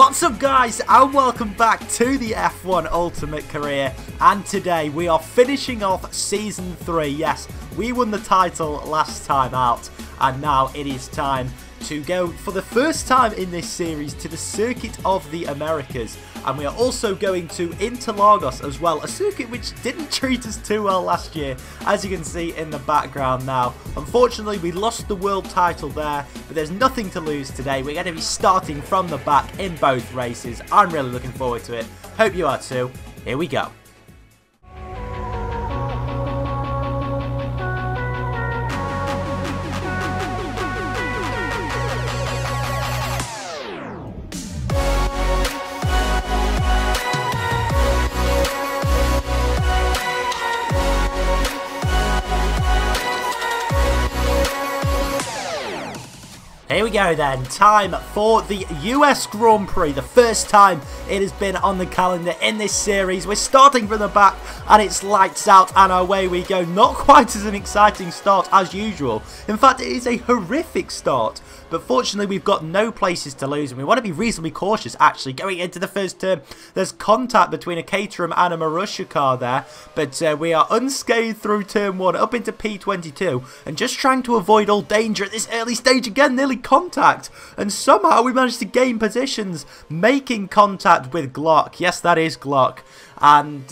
What's up guys, and welcome back to the F1 Ultimate Career, and today we are finishing off Season 3. Yes, we won the title last time out, and now it is time to go for the first time in this series to the Circuit of the Americas. And we are also going to Interlagos as well, a circuit which didn't treat us too well last year, as you can see in the background now. Unfortunately, we lost the world title there, but there's nothing to lose today. We're going to be starting from the back in both races. I'm really looking forward to it. Hope you are too. Here we go. Here we go then, time for the US Grand Prix, the first time it has been on the calendar in this series. We're starting from the back and it's lights out and away we go. Not quite as an exciting start as usual. In fact, it is a horrific start. But fortunately, we've got no places to lose, and we want to be reasonably cautious, actually, going into the first turn. There's contact between a Caterham and a Marussia car there, but we are unscathed through turn 1, up into P22, and just trying to avoid all danger at this early stage. Again, nearly contact, and somehow we managed to gain positions, making contact with Glock. Yes, that is Glock. And,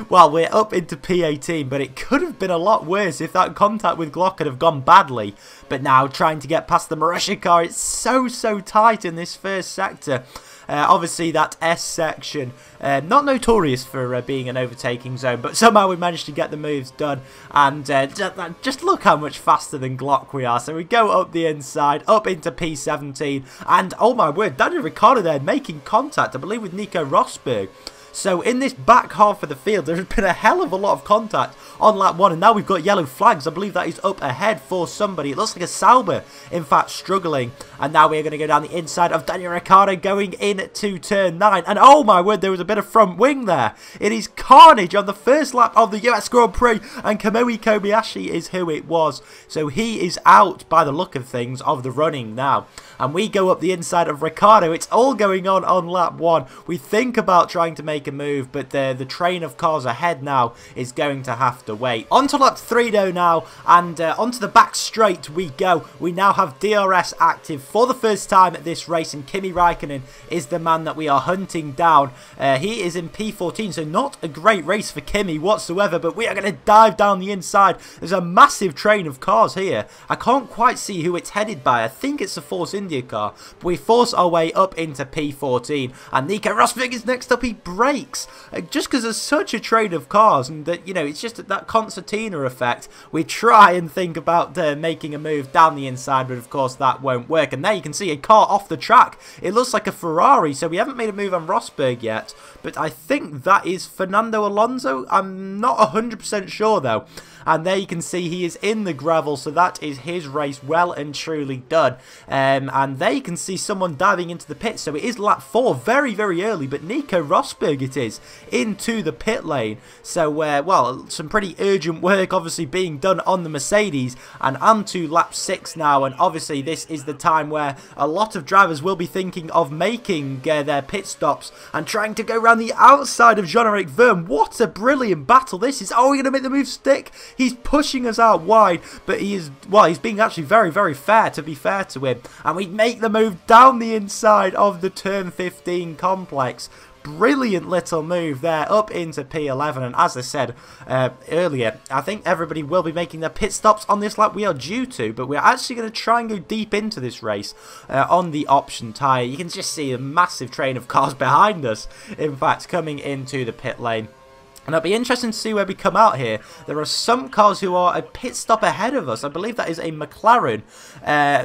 well, we're up into P18, but it could have been a lot worse if that contact with Glock had have gone badly. But now, trying to get past the Marussia car, it's so tight in this first sector. Obviously, that S section, not notorious for being an overtaking zone, but somehow we managed to get the moves done. And just look how much faster than Glock we are. So we go up the inside, up into P17, and, oh my word, Daniel Ricciardo there making contact, I believe, with Nico Rosberg. So in this back half of the field, there has been a hell of a lot of contact on lap 1, and now we've got yellow flags. I believe that is up ahead for somebody. It looks like a Sauber, in fact, struggling. And now we're going to go down the inside of Daniel Ricciardo going into turn 9. And oh my word, there was a bit of front wing there. It is carnage on the first lap of the US Grand Prix, and Kamui Kobayashi is who it was. So he is out, by the look of things, of the running now. And we go up the inside of Ricciardo. It's all going on lap 1. We think about trying to make a move, but the train of cars ahead now is going to have to wait. On to lap 3 though now, and onto the back straight we go. We now have DRS active for the first time at this race, and Kimi Raikkonen is the man that we are hunting down. He is in P14, so not a great race for Kimi whatsoever, but we are going to dive down the inside. There's a massive train of cars here. I can't quite see who it's headed by. I think it's a Force India car, but we force our way up into P14, and Nico Rosberg is next up. He breaks just because there's such a train of cars, and that, you know, it's just that concertina effect. We try and think about making a move down the inside, but of course that won't work. And there you can see a car off the track. It looks like a Ferrari, so we haven't made a move on Rosberg yet, but I think that is Fernando Alonso. I'm not 100% sure though. And there you can see he is in the gravel, so that is his race well and truly done. And there you can see someone diving into the pit, so it is lap 4, very early, but Nico Rosberg it is, into the pit lane. So, well, some pretty urgent work obviously being done on the Mercedes, and onto lap 6 now, and obviously this is the time where a lot of drivers will be thinking of making their pit stops and trying to go around the outside of Jean-Eric Vergne. What a brilliant battle this is. Oh, we're going to make the move stick. He's pushing us out wide, but he is, well, he's being actually very fair, to be fair to him. And we make the move down the inside of the turn 15 complex. Brilliant little move there up into P11, and as I said earlier, I think everybody will be making their pit stops on this lap. We are due to, but we're actually going to try and go deep into this race on the option tyre. You can just see a massive train of cars behind us, in fact, coming into the pit lane. And it'll be interesting to see where we come out here. There are some cars who are a pit stop ahead of us. I believe that is a McLaren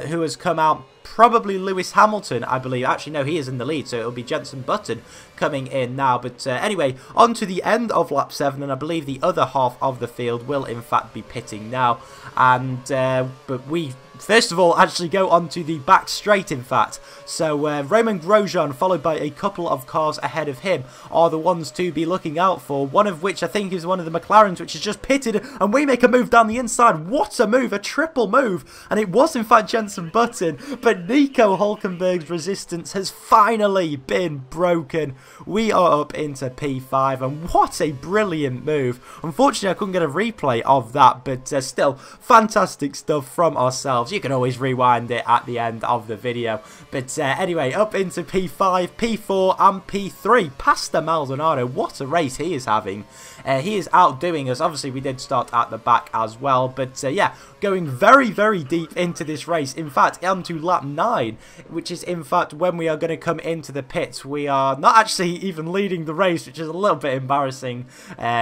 who has come out. Probably Lewis Hamilton, I believe. Actually, no, he is in the lead, so it'll be Jenson Button coming in now. But anyway, on to the end of lap 7, and I believe the other half of the field will, in fact, be pitting now. And but we first of all actually go onto the back straight, in fact. So Romain Grosjean, followed by a couple of cars ahead of him, are the ones to be looking out for. One of which I think is one of the McLarens, which is just pitted, and we make a move down the inside. What a move, a triple move, and it was in fact Jenson Button. But but Nico Hulkenberg's resistance has finally been broken. We are up into P5, and what a brilliant move. Unfortunately, I couldn't get a replay of that, but still, fantastic stuff from ourselves. You can always rewind it at the end of the video. But anyway, up into P5, P4 and P3. Past Maldonado, what a race he is having. He is outdoing us. Obviously, we did start at the back as well, but yeah, going very, very deep into this race. In fact, onto lap 9, which is in fact when we are going to come into the pits. We are not actually even leading the race, which is a little bit embarrassing.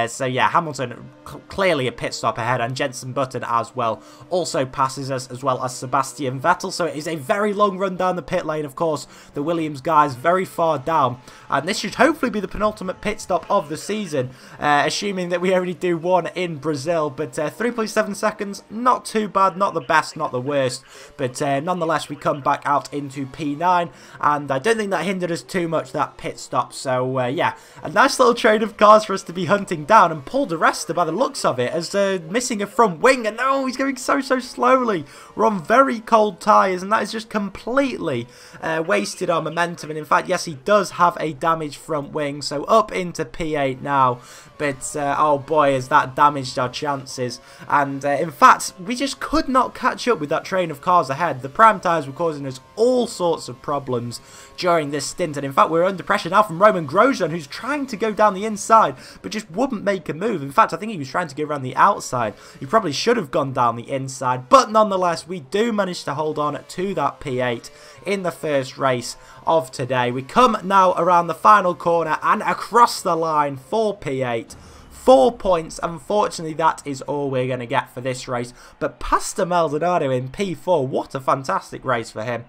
So yeah, Hamilton clearly a pit stop ahead, and Jenson Button as well also passes us, as well as Sebastian Vettel. So it is a very long run down the pit lane. Of course, the Williams guys very far down, and this should hopefully be the penultimate pit stop of the season, assuming that we only do one in Brazil. But 3.7 seconds, not too bad, not the best, not the worst, but nonetheless we come back out into P9, and I don't think that hindered us too much, that pit stop. So yeah, a nice little train of cars for us to be hunting down, and Paul di Resta, by the looks of it, is missing a front wing, and oh, he's going so slowly. We're on very cold tyres, and that is just completely wasted our momentum. And in fact, yes, he does have a damaged front wing, so up into P8 now. But oh boy, has that damaged our chances. And in fact, we just could not catch up with that train of cars ahead. The prime tyres were causing us all sorts of problems during this stint, and in fact we're under pressure now from Roman Grosjean, who's trying to go down the inside but just wouldn't make a move. In fact, I think he was trying to go around the outside. He probably should have gone down the inside, but nonetheless we do manage to hold on to that P8 in the first race of today. We come now around the final corner and across the line for P8. 4 points. Unfortunately, that is all we're going to get for this race. But past Maldonado in P4, what a fantastic race for him.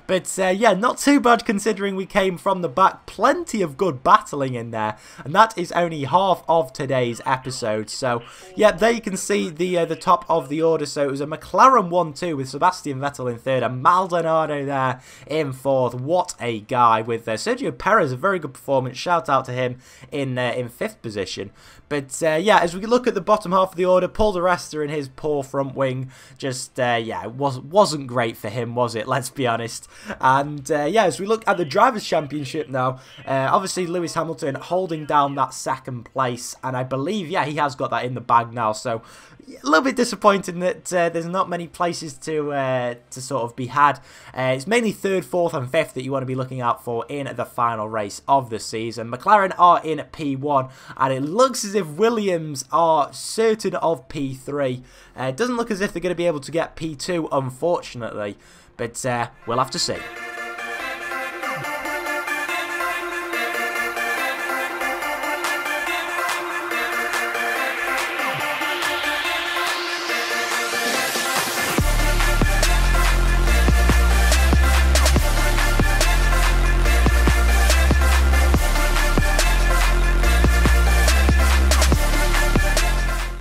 But yeah, not too bad considering we came from the back. Plenty of good battling in there, and that is only half of today's episode. So yeah, there you can see the top of the order. So it was a McLaren 1-2 with Sebastian Vettel in third, and Maldonado there in fourth. What a guy, with Sergio Perez, a very good performance. Shout out to him in fifth position. But yeah, as we look at the bottom half of the order, Paul di Resta in his poor front wing, just yeah, it wasn't great for him, was it? Let's be honest. And yeah, as we look at the Drivers' Championship now, obviously Lewis Hamilton holding down that second place, and I believe, yeah, he has got that in the bag now. So a little bit disappointing that there's not many places to sort of be had. It's mainly third, fourth and fifth that you want to be looking out for in the final race of the season. McLaren are in P1, and it looks as if Williams are certain of P3. It doesn't look as if they're going to be able to get P2, unfortunately, but we'll have to see.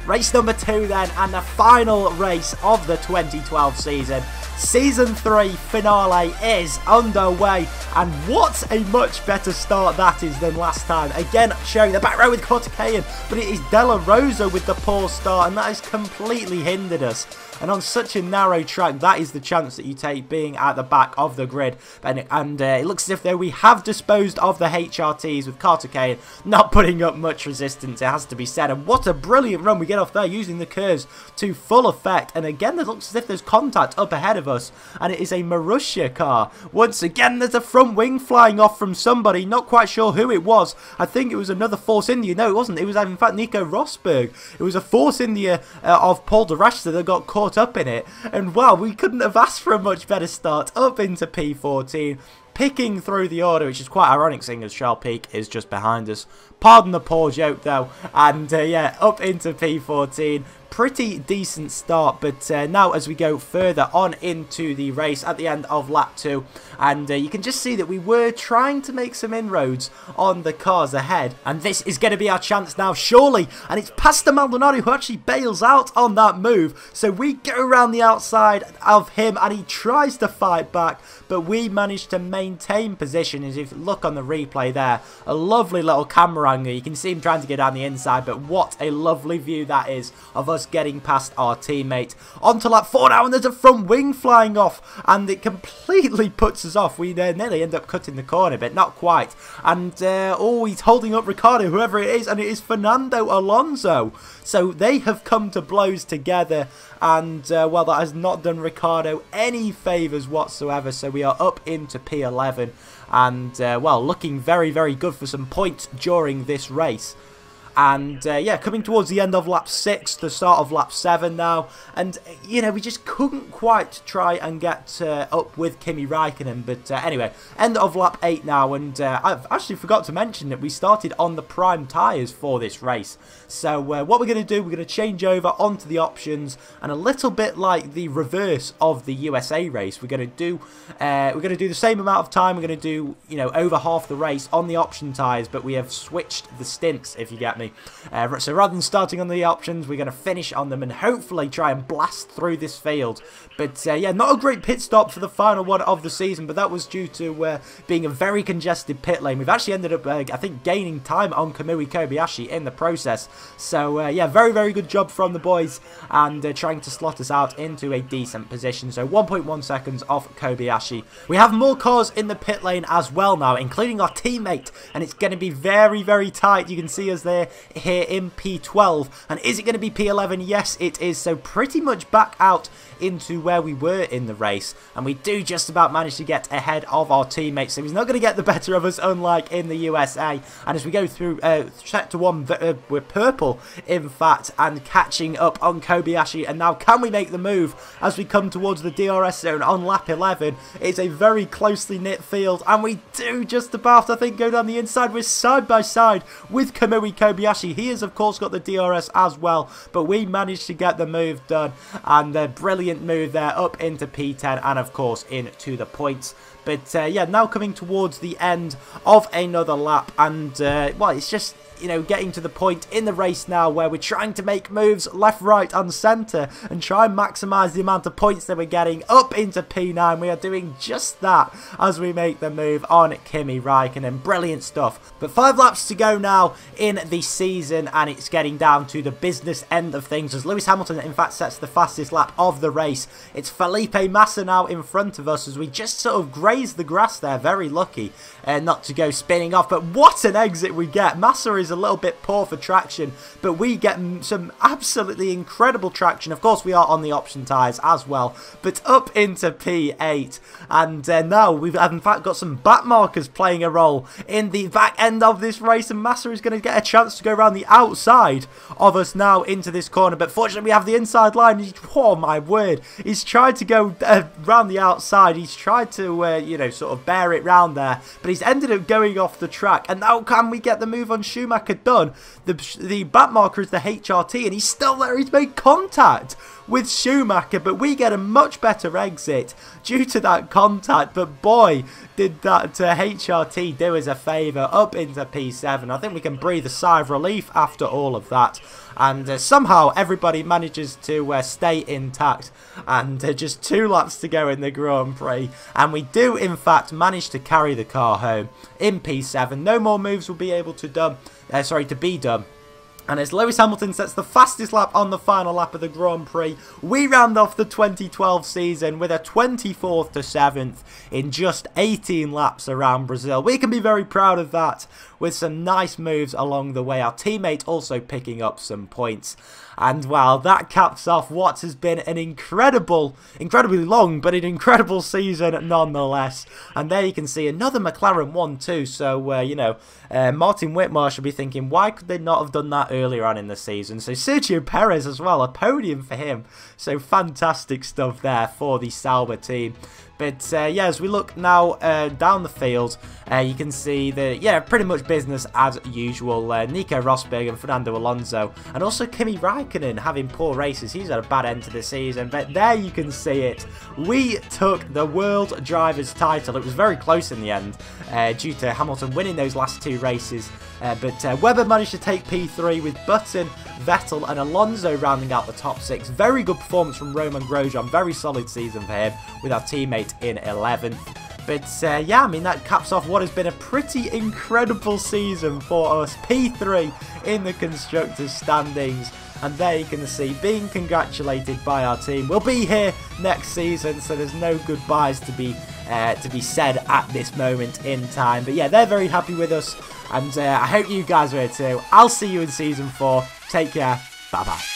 Race number 2 then, and the final race of the 2012 season. Season 3 finale is underway, and what a much better start that is than last time. Again, sharing the back row with Corticayan, but it is Della Rosa with the poor start, and that has completely hindered us. And on such a narrow track, that is the chance that you take, being at the back of the grid. And it looks as if though we have disposed of the HRTs, with Corticayan not putting up much resistance, it has to be said. And what a brilliant run we get off there, using the curves to full effect. And again, it looks as if there's contact up ahead of us, and it is a Marussia car. Once again, there's a front wing flying off from somebody, not quite sure who it was. I think it was another Force India. No, it wasn't. It was in fact Nico Rosberg. It was a Force India of Paul di Resta that got caught up in it, and wow, we couldn't have asked for a much better start. Up into P14, picking through the order, which is quite ironic seeing as Charles Peak is just behind us. Pardon the poor joke though. And yeah, up into P14. Pretty decent start, but now as we go further on into the race at the end of lap 2, and you can just see that we were trying to make some inroads on the cars ahead, and this is going to be our chance now, surely. And it's Pastor Maldonado who actually bails out on that move, so we go around the outside of him, and he tries to fight back, but we managed to maintain position. As if you look on the replay there, a lovely little camera angle, you can see him trying to get down the inside, but what a lovely view that is of us us getting past our teammate. On to lap 4 now, and there's a front wing flying off, and it completely puts us off. We nearly end up cutting the corner, but not quite. And, oh, he's holding up Ricardo, whoever it is, and it is Fernando Alonso. So they have come to blows together, and, well, that has not done Ricardo any favours whatsoever. So we are up into P11, and, well, looking very, very good for some points during this race. And, yeah, coming towards the end of lap 6, the start of lap 7 now. And, you know, we just couldn't quite try and get up with Kimi Räikkönen. But, anyway, end of lap 8 now. And I've actually forgot to mention that we started on the prime tyres for this race. So, what we're going to do, we're going to change over onto the options. And a little bit like the reverse of the USA race, we're going to do the same amount of time. We're going to do, you know, over half the race on the option tyres. But we have switched the stints, if you get me. So rather than starting on the options, we're going to finish on them and hopefully try and blast through this field. But yeah, not a great pit stop for the final one of the season, but that was due to being a very congested pit lane. We've actually ended up, I think, gaining time on Kamui Kobayashi in the process. So yeah, very, very good job from the boys, and trying to slot us out into a decent position. So 1.1 seconds off Kobayashi. We have more cars in the pit lane as well now, including our teammate, and it's going to be very, very tight. You can see us there here in P12, and is it going to be P11? Yes, it is. So pretty much back out into where we were in the race, and we do just about manage to get ahead of our teammates, so he's not going to get the better of us, unlike in the USA. And as we go through sector 1, we're purple in fact, and catching up on Kobayashi. And now can we make the move as we come towards the DRS zone on lap 11? It's a very closely knit field, and we do just about, I think, go down the inside. We're side by side with Kamui Kobayashi. He has of course got the DRS as well, but we managed to get the move done, and brilliant move there up into P10 and of course into the points. But yeah, now coming towards the end of another lap, and well, it's just, you know, getting to the point in the race now where we're trying to make moves left, right and centre and try and maximise the amount of points that we're getting up into P9. We are doing just that as we make the move on Kimi Räikkönen. Brilliant stuff. But 5 laps to go now in the season, and it's getting down to the business end of things as Lewis Hamilton in fact sets the fastest lap of the race. It's Felipe Massa now in front of us as we just sort of graze the grass there. Very lucky not to go spinning off, but what an exit we get. Massa is a little bit poor for traction, but we get some absolutely incredible traction. Of course, we are on the option tyres as well, but up into P8, and now we've in fact got some back markers playing a role in the back end of this race, and Massa is going to get a chance to go around the outside of us now into this corner, but fortunately we have the inside line. Oh my word, he's tried to go around the outside. He's tried to you know, sort of bear it round there, but he's ended up going off the track. And now can we get the move on Schumacher done? The back marker is the HRT, and he's still there. He's made contact with Schumacher, but we get a much better exit due to that contact. But boy, did that HRT do us a favour up into P7. I think we can breathe a sigh of relief after all of that. And somehow everybody manages to stay intact, and just 2 laps to go in the Grand Prix, and we do in fact manage to carry the car home in P7. No more moves will be able to be done. And as Lewis Hamilton sets the fastest lap on the final lap of the Grand Prix, we round off the 2012 season with a 24th to 7th in just 18 laps around Brazil. We can be very proud of that, with some nice moves along the way. Our teammate also picking up some points. And wow, that caps off what has been an incredibly long, but an incredible season nonetheless. And there you can see another McLaren 1-2. So, you know, Martin Whitmore should be thinking, why could they not have done that earlier on in the season? So Sergio Perez as well, a podium for him. So fantastic stuff there for the Sauber team. But yeah, as we look now down the field, you can see that, yeah, pretty much business as usual. Nico Rosberg and Fernando Alonso, and also Kimi Räikkönen having poor races. He's had a bad end to the season, but there you can see it. We took the World Drivers' title. It was very close in the end due to Hamilton winning those last 2 races. But Webber managed to take P3 with Button, Vettel and Alonso rounding out the top 6. Very good performance from Romain Grosjean. Very solid season for him, with our teammate in 11th. But yeah, I mean, that caps off what has been a pretty incredible season for us. P3 in the Constructors' standings. And there you can see, being congratulated by our team. We'll be here next season, so there's no goodbyes to be said at this moment in time. But yeah, they're very happy with us, and I hope you guys are here too. I'll see you in Season 4. Take care. Bye-bye.